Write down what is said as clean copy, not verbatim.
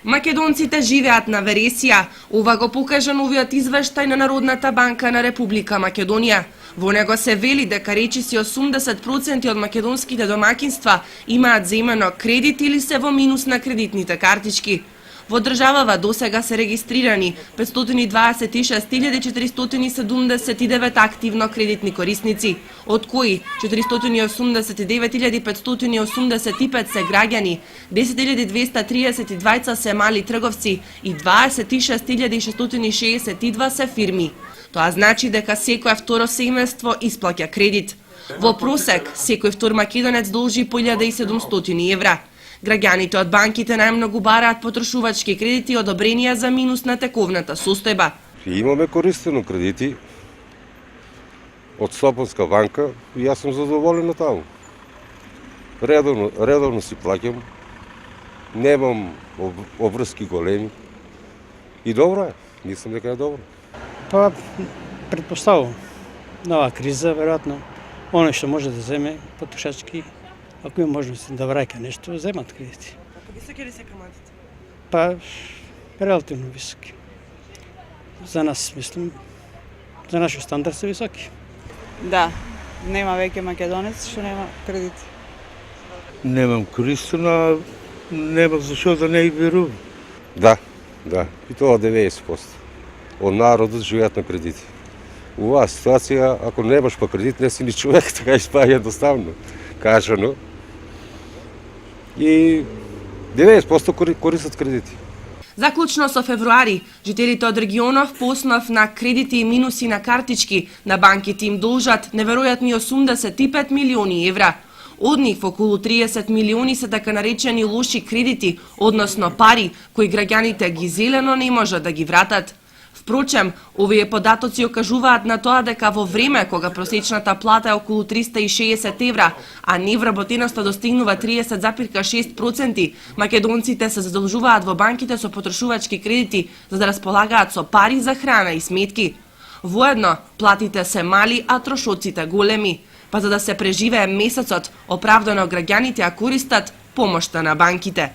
Македонците живеат на вересија. Ова го покажа новиот извештај на Народната банка на Република Македонија. Во него се вели дека речиси 80% од македонските домакинства имаат земено кредит или се во минус на кредитните картички. Во државава досега се регистрирани 526.479 активно кредитни корисници, од кои 489.585 се граѓани, 10.232 се мали трговци и 26.662 се фирми. Тоа значи дека секое второ семејство исплаќа кредит. Во просек, секој втор македонец должи по 1.700 евра. Граѓаните од банките најмногу бараат потрошувачки кредити и одобренија за минус на тековната состојба. Имаме користено кредити од Сопонска банка и јас сум задоволен од таму. Редовно си плаќам, немам обврски големи и добро е, мислам дека е добро. Па, предпоставувам, нова криза, веројатно, оно што може да земе потрошачки, ако има можност да враќа нешто, земат кредити. Како високи ли се каматите? Па, релативно високи. За нас, мислам, за нашиот стандард се високи. Да, нема веќе македонец што нема кредити. Немам користено, нема зашо да не ги верувам. Да, и тоа 90%. Од народот живеат на кредити. У оваа ситуација, ако немаш па кредит, не си ни човек, така испаѓа едноставно кажано. И 90% користат кредити. Заклучно со февруари, жителите од регионов по основ на кредити и минуси на картички на банките им должат неверојатни 85 милиони евра. Од нив околу 30 милиони се така наречени лоши кредити, односно пари кои граѓаните ги зелено не можат да ги вратат. Впрочем, овие податоци окажуваат на тоа дека во време кога просечната плата е околу 360 евра, а невработеноста достигнува 30,6%, македонците се задолжуваат во банките со потрошувачки кредити за да располагаат со пари за храна и сметки. Воедно, платите се мали, а трошоците големи. Па за да се преживее месецот, оправдано граѓаните ја користат помошта на банките.